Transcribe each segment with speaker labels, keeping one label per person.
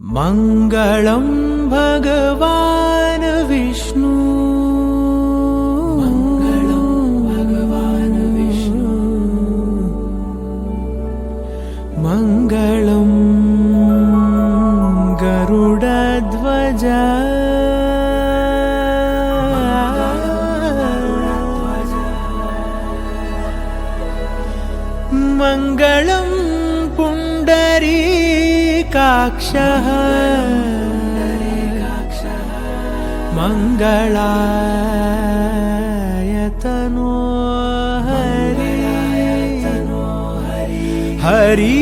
Speaker 1: मङ्गलं भगवान् विष्णु मङ्गलं गरुडध्वज मङ्गलं पुण्डरीकाक्षः मङ्गलायतनो हरि हरि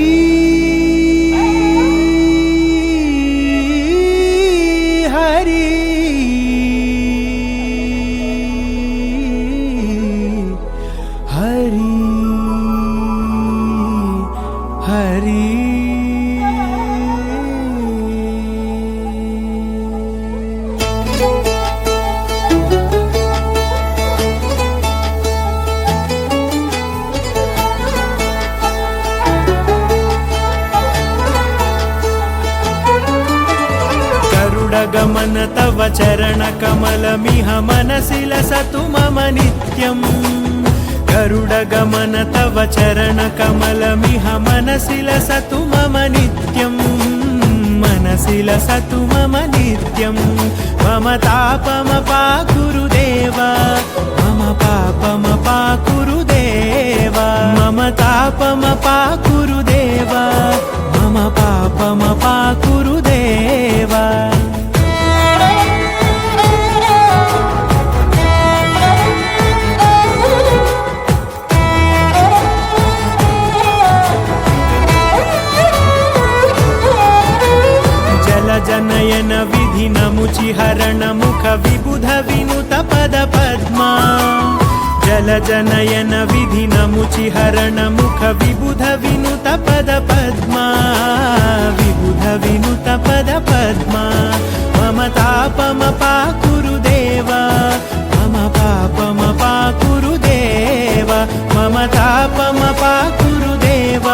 Speaker 1: हरि हरि हरि गरुडगमन तव चरणकमलमिह मनसि लसतु मम नित्यम् गरुडगमन तव चरणकमलमिह मनसि लसतु मम नित्यम् मनसि लसतु मम नित्यम् मम तापमपाकुरु देव मम पापमपाकुरु देव मम तापमपाकुरु देव मम पापमपाकुरु देव जनयन विधि नमुचिहरण मुख विबुध विनुत पद पद्मा जल जनयन विधि नमुचिहरण मुख विबुध विनुत पद पद्मा विबुध विनुत पद पद्मा मम तापमपाकुरु देव मम पापमपाकुरु देव मम तापमपाकुरु देव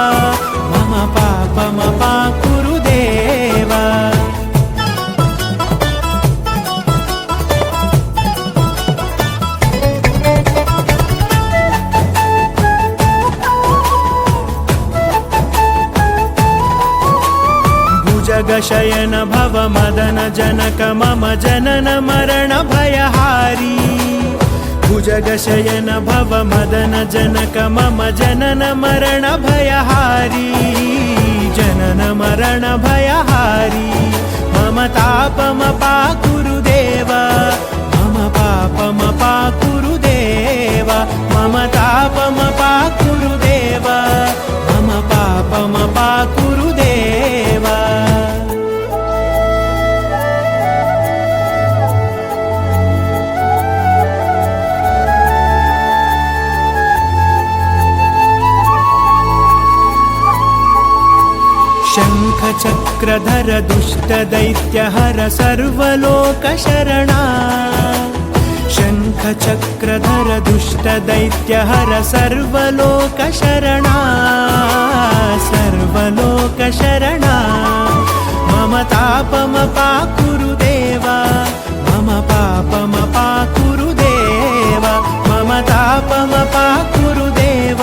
Speaker 1: मम पापमपाकुरु देव जगशयन भव मदन जनक मम जनन मरण भयहारी भुजगशयन भव मदन जनक मम जनन मरण भयहारी जनन मरण भयहारी मम तापमपाकुरु देव मम पापमपाकुरु देव मम तापमपाकुरु देव मम पापमपाकुरु देव शङ्खचक्रधर दुष्टदैत्यहर सर्वलोकशरणा शङ्खचक्रधर दुष्टदैत्यहर सर्वलोकशरणा सर्वलोकशरणा मम तापमपाकुरु देव मम पापमपाकुरु देव मम तापमपाकुरु देव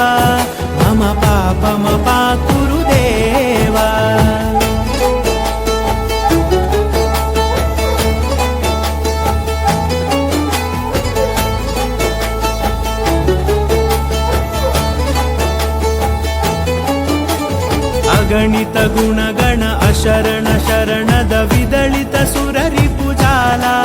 Speaker 1: मम पापमपाकुरु देव अगणित गुणगण अशरण शरणद विदलित सुररिपुजाला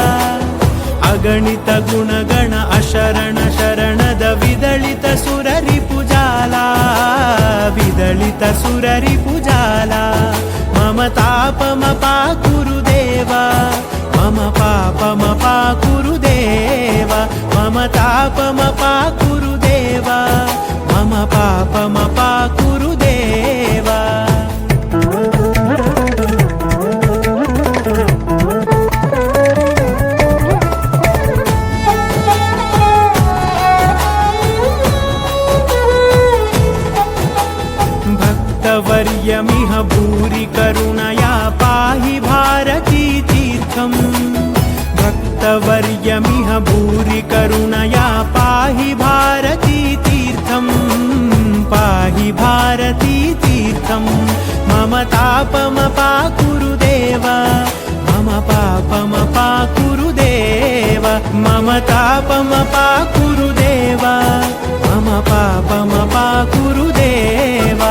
Speaker 1: अगणित गुणगण अशरण शरणद विदलित सुररिपुजाला विदलित सुररिपुजाला मम तापमपाकुरु देव मम पापमपाकुरु देव मम तापमपाकुरु देव मम पापमपाकुरु देव भक्तवर्यमिह भूरि करुणया पाहि करुणया पाहि भारती तीर्थं पाहि भारती तीर्थं मम तापमपाकुरु देव मम पापमपाकुरु देव मम तापमपाकुरु देव मम पापमपाकुरु देव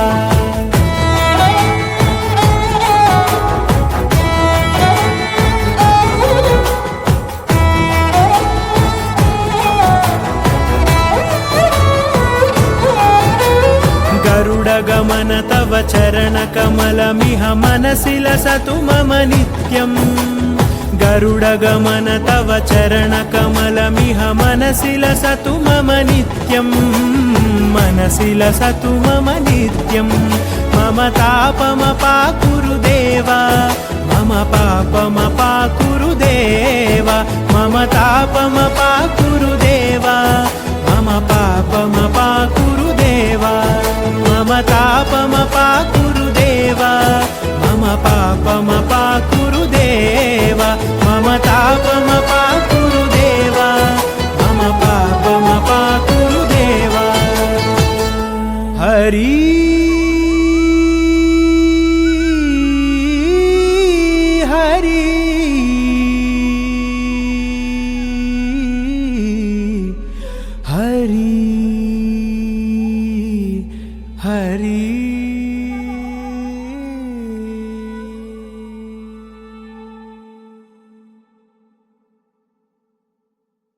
Speaker 1: गरुडगमन तव चरणकमलमिह मनसि लसतु मम नित्यम् गरुडगमन तव चरणकमलमिह मनसि लसतु मम नित्यम् मनसि लसतु मम नित्यम् मम तापमपाकुरु देव मम पापमपाकुरु देव मम तापमपाकुरु देव मम पापमपाकुरु देव मम तापमपाकुरु देव मम पापमपाकुरु देव मम तापमपाकुरु देव मम पापमपाकुरु देव हरि हरि हरि हरि